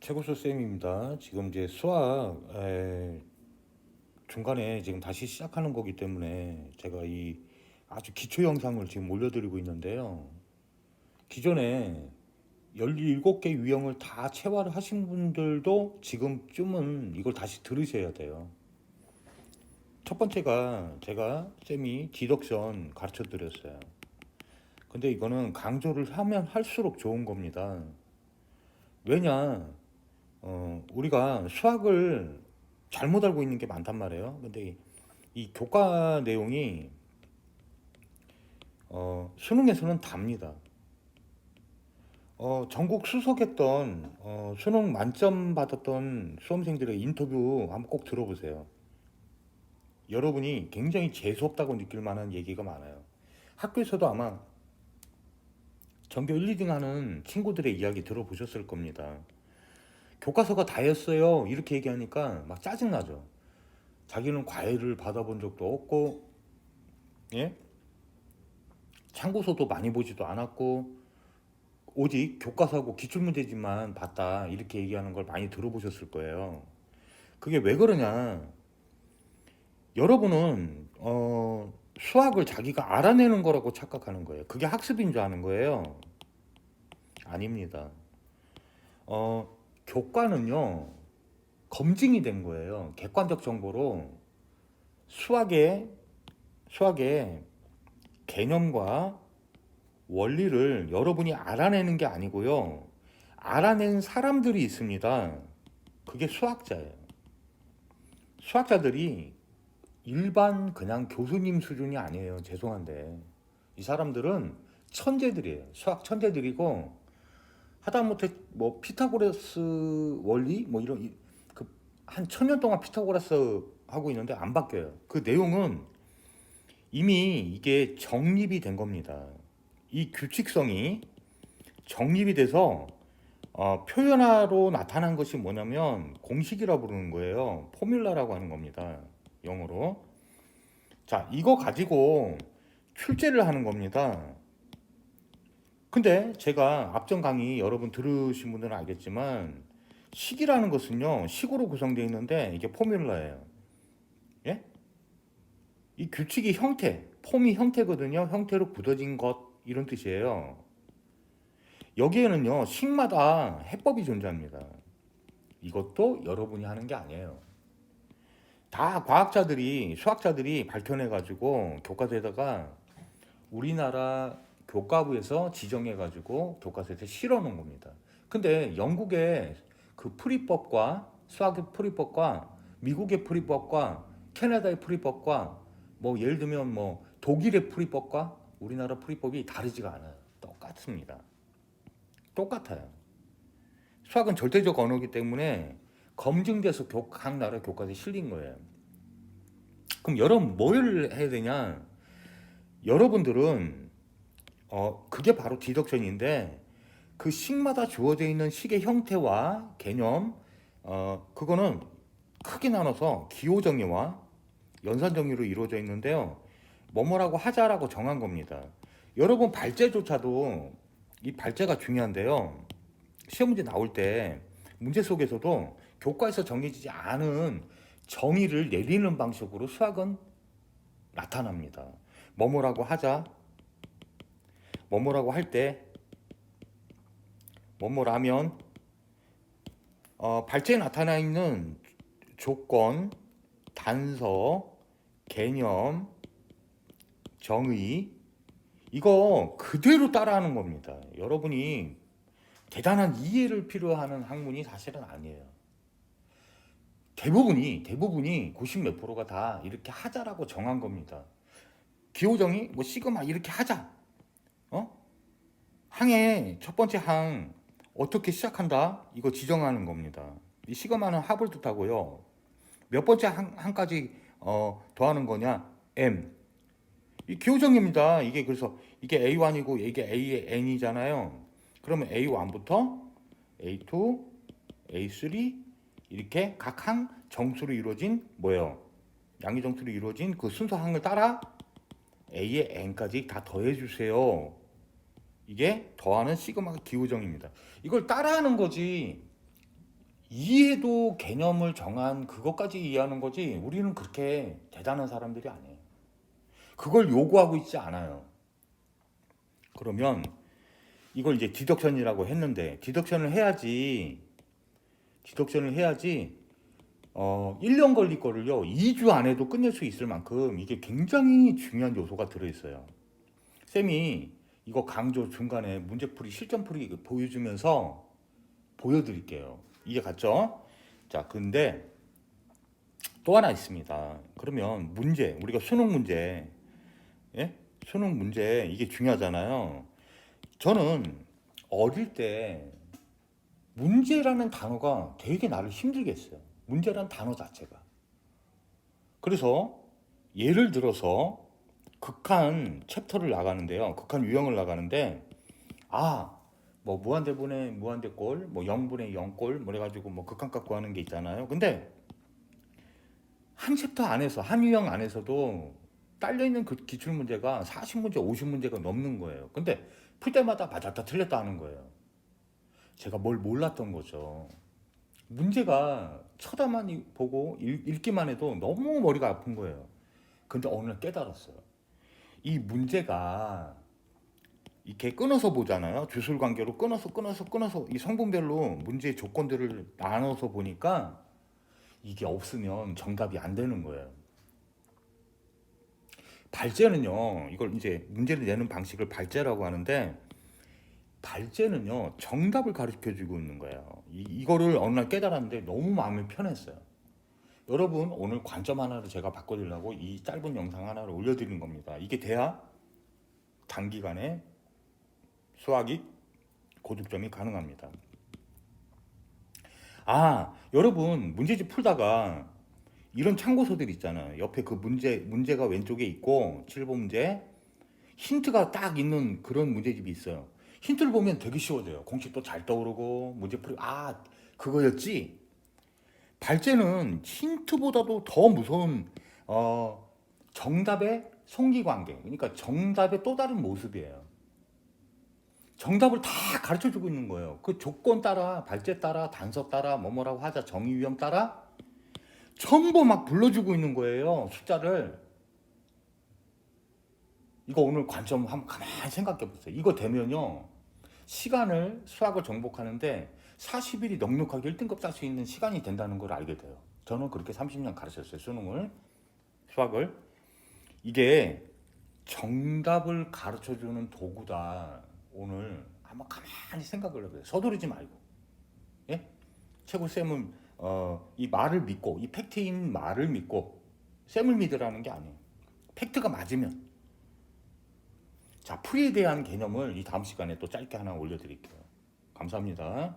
최고수 쌤입니다. 지금 이제 수학 중간에 지금 다시 시작하는 거기 때문에 제가 이 아주 기초 영상을 지금 올려드리고 있는데요. 기존에 17개 유형을 다 체화를 하신 분들도 지금쯤은 이걸 다시 들으셔야 돼요. 첫 번째가 제가 쌤이 디덕션 가르쳐 드렸어요. 근데 이거는 강조를 하면 할수록 좋은 겁니다. 왜냐? 우리가 수학을 잘못 알고 있는 게 많단 말이에요. 근데 이 교과 내용이 수능에서는 답니다. 전국 수석했던 수능 만점 받았던 수험생들의 인터뷰 한번 꼭 들어보세요. 여러분이 굉장히 재수없다고 느낄 만한 얘기가 많아요. 학교에서도 아마 전교 1, 2등 하는 친구들의 이야기 들어보셨을 겁니다. 교과서가 다였어요. 이렇게 얘기하니까 막 짜증나죠. 자기는 과외를 받아본 적도 없고, 예? 참고서도 많이 보지도 않았고, 오직 교과서하고 기출문제집만 봤다. 이렇게 얘기하는 걸 많이 들어보셨을 거예요. 그게 왜 그러냐? 여러분은, 수학을 자기가 알아내는 거라고 착각하는 거예요. 그게 학습인 줄 아는 거예요. 아닙니다. 어, 교과는요, 검증이 된 거예요. 객관적 정보로 수학의, 수학의 개념과 원리를 여러분이 알아내는 게 아니고요. 알아낸 사람들이 있습니다. 그게 수학자예요. 수학자들이 일반 그냥 교수님 수준이 아니에요. 죄송한데. 이 사람들은 천재들이에요. 수학 천재들이고 하다못해 뭐 피타고라스 원리 뭐 이런 그한 1000년 동안 피타고라스 하고 있는데 안 바뀌어요. 그 내용은 이미 이게 정립이 된 겁니다. 이 규칙성이 정립이 돼서 표현화로 나타난 것이 뭐냐면 공식이라 부르는 거예요. 포뮬라라고 하는 겁니다. 영어로. 자, 이거 가지고 출제를 하는 겁니다. 근데 제가 앞전 강의 여러분 들으신 분들은 알겠지만 식이라는 것은요, 식으로 구성되어 있는데 이게 포뮬라예요. 예? 이 규칙이 형태, 폼이 형태거든요. 형태로 굳어진 것 이런 뜻이에요. 여기에는요, 식마다 해법이 존재합니다. 이것도 여러분이 하는 게 아니에요. 다 과학자들이, 수학자들이 밝혀내가지고 교과서에다가 우리나라 교과부에서 지정해가지고 교과서에 실어 놓은 겁니다. 근데 영국의 그 풀이법과 수학의 풀이법과 미국의 풀이법과 캐나다의 풀이법과 뭐 예를 들면 뭐 독일의 풀이법과 우리나라 풀이법이 다르지가 않아요. 똑같습니다. 똑같아요. 수학은 절대적 언어이기 때문에 검증돼서 각 나라 교과서에 실린 거예요. 그럼 여러분 뭘 해야 되냐? 여러분들은 그게 바로 디덕션인데 그 식마다 주어져 있는 식의 형태와 개념 그거는 크게 나눠서 기호정의와 연산정의로 이루어져 있는데요. 뭐뭐라고 하자라고 정한 겁니다. 여러분 발제조차도 이 발제가 중요한데요. 시험 문제 나올 때 문제 속에서도 교과에서 정해지지 않은 정의를 내리는 방식으로 수학은 나타납니다. 뭐뭐라고 하자, 뭐뭐라고 할 때, 뭐뭐라면 발제에 나타나 있는 조건, 단서, 개념, 정의 이거 그대로 따라하는 겁니다. 여러분이 대단한 이해를 필요하는 학문이 사실은 아니에요. 대부분이 90 몇 프로가 다 이렇게 하자라고 정한 겁니다. 기호정의 뭐 시그마 이렇게 하자. 어? 항의 첫 번째 항 어떻게 시작한다? 이거 지정하는 겁니다. 이 시그마는 합을 뜻하고요. 몇 번째 항까지 더하는 거냐? M. 이 기호정의입니다. 이게 그래서 이게 A1이고 이게 AN이잖아요. 그러면 A1부터 A2, A3 이렇게 각 항 정수로 이루어진 뭐예요? 양의 정수로 이루어진 그 순서 항을 따라 A의 N까지 다 더해주세요. 이게 더하는 시그마 기호정입니다. 이걸 따라하는 거지. 이해도 개념을 정한 그것까지 이해하는 거지 우리는 그렇게 대단한 사람들이 아니에요. 그걸 요구하고 있지 않아요. 그러면 이걸 이제 디덕션이라고 했는데 디덕션을 해야지 1년 걸릴 거를요 2주 안에도 끝낼 수 있을 만큼 이게 굉장히 중요한 요소가 들어있어요. 쌤이 이거 강조 중간에 문제풀이 실전풀이 보여주면서 보여드릴게요. 이게 같죠? 자, 근데 또 하나 있습니다. 그러면 문제, 우리가 수능 문제, 예? 수능 문제 이게 중요하잖아요. 저는 어릴 때 문제라는 단어가 되게 나를 힘들게 했어요. 문제라는 단어 자체가. 그래서 예를 들어서 극한 챕터를 나가는데요. 극한 유형을 나가는데 뭐 무한대분의 무한대꼴, 뭐 0분의 0꼴 뭐 해가지고 뭐 극한값 구하는 게 있잖아요. 근데 한 챕터 안에서 한 유형 안에서도 딸려 있는 그 기출 문제가 40문제, 50문제가 넘는 거예요. 근데 풀 때마다 맞았다 틀렸다 하는 거예요. 제가 뭘 몰랐던 거죠. 문제가 쳐다만 보고 읽기만 해도 너무 머리가 아픈 거예요. 근데 어느 날 깨달았어요. 이 문제가 이렇게 끊어서 보잖아요. 주술 관계로 끊어서 이 성분별로 문제의 조건들을 나눠서 보니까 이게 없으면 정답이 안 되는 거예요. 발제는요, 이걸 이제 문제를 내는 방식을 발제라고 하는데, 발제는요, 정답을 가르쳐 주고 있는 거예요. 이거를 어느 날 깨달았는데 너무 마음이 편했어요. 여러분, 오늘 관점 하나를 제가 바꿔드리려고 이 짧은 영상 하나를 올려드리는 겁니다. 이게 돼야 단기간에 수학이 고득점이 가능합니다. 여러분, 문제집 풀다가 이런 참고서들 있잖아요. 옆에 그 문제가 왼쪽에 있고 7번 문제 힌트가 딱 있는 그런 문제집이 있어요. 힌트를 보면 되게 쉬워져요. 공식도 잘 떠오르고 문제풀이 그거였지. 발제는 힌트보다도 더 무서운 정답의 송기관계. 그러니까 정답의 또 다른 모습이에요. 정답을 다 가르쳐 주고 있는 거예요. 그 조건 따라, 발제 따라, 단서 따라, 뭐뭐라고 하자, 정의 유형 따라 전부 막 불러주고 있는 거예요. 숫자를. 이거 오늘 관점 한번 가만히 생각해 보세요. 이거 되면요. 수학을 정복하는데 40일이 넉넉하게 1등급 딸 수 있는 시간이 된다는 걸 알게 돼요. 저는 그렇게 30년 가르쳤어요. 수학을. 이게 정답을 가르쳐주는 도구다. 오늘 한번 가만히 생각을 해보세요. 서두르지 말고. 예? 최고 쌤은 이 말을 믿고 이 팩트인 말을 믿고 쌤을 믿으라는 게 아니에요. 팩트가 맞으면. 자, 풀이에 대한 개념을 이 다음 시간에 또 짧게 하나 올려드릴게요. 감사합니다.